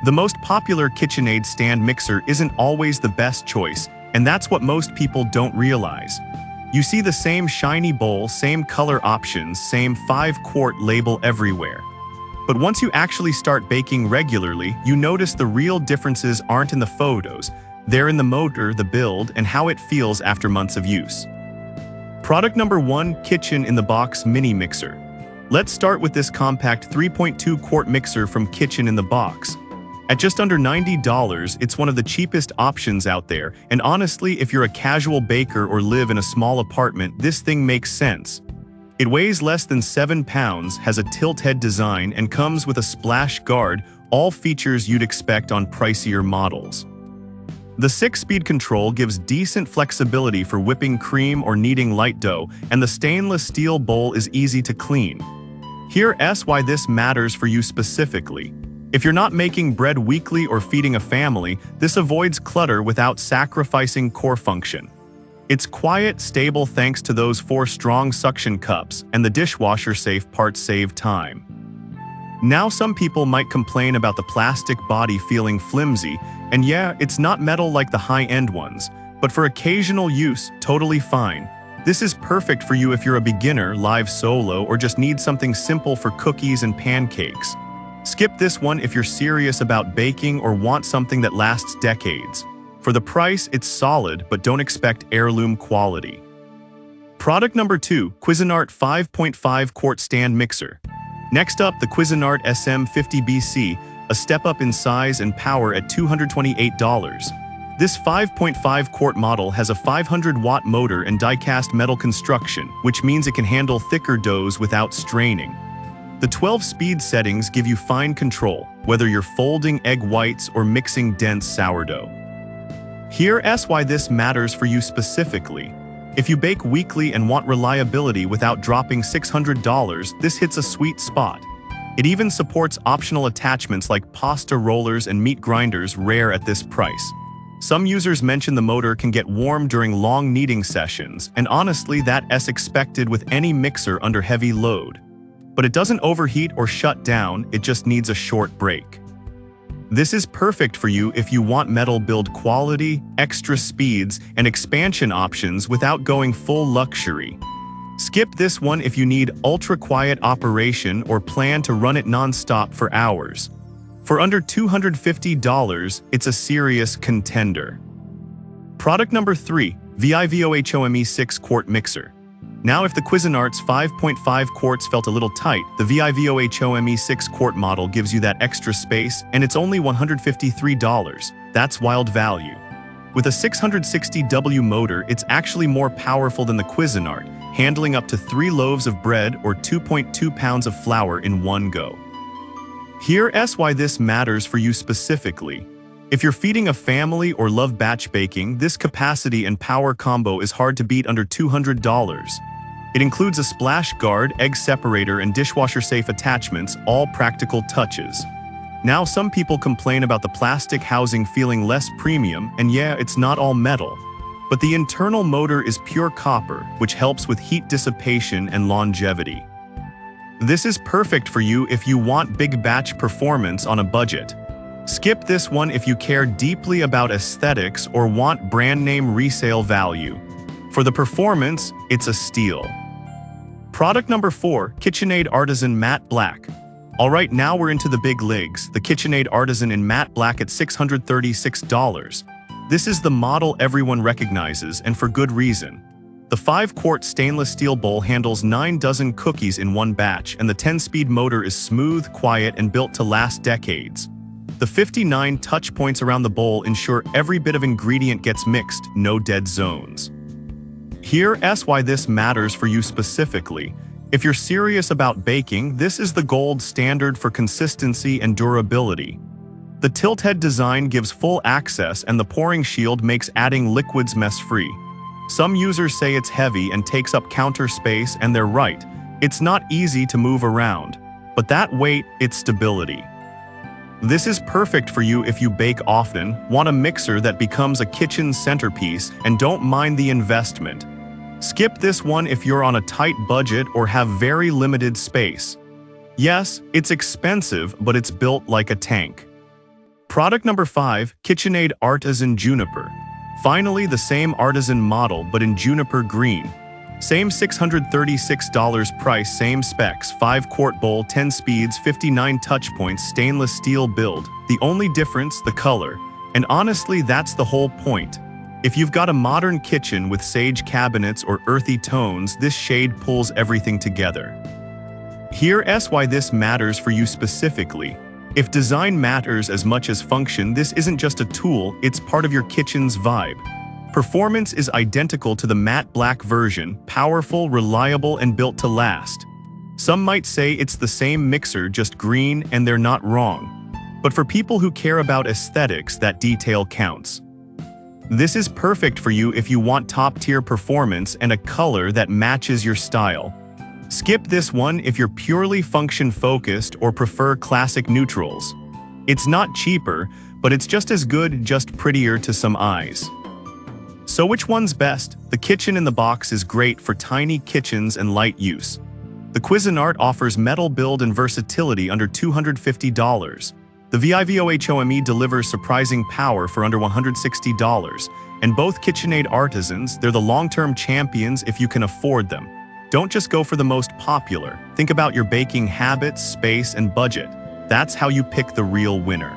The most popular KitchenAid stand mixer isn't always the best choice, and that's what most people don't realize. You see the same shiny bowl, same color options, same 5-quart label everywhere. But once you actually start baking regularly, you notice the real differences aren't in the photos, they're in the motor, the build, and how it feels after months of use. Product number 1, Kitchen in the Box Mini Mixer. Let's start with this compact 3.2-quart mixer from Kitchen in the Box. At just under $90, it's one of the cheapest options out there, and honestly, if you're a casual baker or live in a small apartment, this thing makes sense. It weighs less than 7 pounds, has a tilt-head design, and comes with a splash guard, all features you'd expect on pricier models. The 6-speed control gives decent flexibility for whipping cream or kneading light dough, and the stainless steel bowl is easy to clean. Here's why this matters for you specifically. If you're not making bread weekly or feeding a family, this avoids clutter without sacrificing core function. It's quiet, stable thanks to those 4 strong suction cups, and the dishwasher-safe parts save time. Now some people might complain about the plastic body feeling flimsy, and yeah, it's not metal like the high-end ones, but for occasional use, totally fine. This is perfect for you if you're a beginner, live solo, or just need something simple for cookies and pancakes. Skip this one if you're serious about baking or want something that lasts decades. For the price, it's solid, but don't expect heirloom quality. Product number 2, Cuisinart 5.5-quart stand mixer. Next up, the Cuisinart SM50BC, a step up in size and power at $228. This 5.5-quart model has a 500-watt motor and die-cast metal construction, which means it can handle thicker doughs without straining. The 12-speed settings give you fine control, whether you're folding egg whites or mixing dense sourdough. Here's why this matters for you specifically. If you bake weekly and want reliability without dropping $600, this hits a sweet spot. It even supports optional attachments like pasta rollers and meat grinders, rare at this price. Some users mention the motor can get warm during long kneading sessions, and honestly, that's expected with any mixer under heavy load. But it doesn't overheat or shut down, it just needs a short break. This is perfect for you if you want metal build quality, extra speeds, and expansion options without going full luxury. Skip this one if you need ultra-quiet operation or plan to run it non-stop for hours. For under $250, it's a serious contender. Product number 3, VIVOHOME 6-quart mixer. Now if the Cuisinart's 5.5 quarts felt a little tight, the VIVOHOME 6-quart model gives you that extra space, and it's only $153. That's wild value. With a 660W motor, it's actually more powerful than the Cuisinart, handling up to 3 loaves of bread or 2.2 pounds of flour in one go. Here's why this matters for you specifically. If you're feeding a family or love batch baking, this capacity and power combo is hard to beat under $200. It includes a splash guard, egg separator, and dishwasher-safe attachments, all practical touches. Now some people complain about the plastic housing feeling less premium, and yeah, it's not all metal. But the internal motor is pure copper, which helps with heat dissipation and longevity. This is perfect for you if you want big batch performance on a budget. Skip this one if you care deeply about aesthetics or want brand name resale value. For the performance, it's a steal. Product number 4, KitchenAid Artisan Matte Black. Alright, now we're into the big leagues, the KitchenAid Artisan in Matte Black at $636. This is the model everyone recognizes, and for good reason. The 5-quart stainless steel bowl handles 9 dozen cookies in one batch, and the 10-speed motor is smooth, quiet, and built to last decades. The 59 touch points around the bowl ensure every bit of ingredient gets mixed, no dead zones. Here's why this matters for you specifically. If you're serious about baking, this is the gold standard for consistency and durability. The tilt-head design gives full access, and the pouring shield makes adding liquids mess-free. Some users say it's heavy and takes up counter space, and they're right. It's not easy to move around. But that weight, it's stability. This is perfect for you if you bake often, want a mixer that becomes a kitchen centerpiece, and don't mind the investment. Skip this one if you're on a tight budget or have very limited space. Yes, it's expensive, but it's built like a tank. Product number 5, KitchenAid Artisan Juniper. Finally, the same Artisan model but in Juniper Green. Same $636 price, same specs, 5-quart bowl, 10 speeds, 59 touch points, stainless steel build. The only difference, the color. And honestly, that's the whole point. If you've got a modern kitchen with sage cabinets or earthy tones, this shade pulls everything together. Here's why this matters for you specifically. If design matters as much as function, this isn't just a tool, it's part of your kitchen's vibe. Performance is identical to the matte black version, powerful, reliable, and built to last. Some might say it's the same mixer, just green, and they're not wrong. But for people who care about aesthetics, that detail counts. This is perfect for you if you want top-tier performance and a color that matches your style. Skip this one if you're purely function-focused or prefer classic neutrals. It's not cheaper, but it's just as good, just prettier to some eyes. So which one's best? The kitchen in the box is great for tiny kitchens and light use. The Cuisinart offers metal build and versatility under $250. The VIVOHOME delivers surprising power for under $160. And both KitchenAid Artisans, they're the long-term champions if you can afford them. Don't just go for the most popular. Think about your baking habits, space, and budget. That's how you pick the real winner.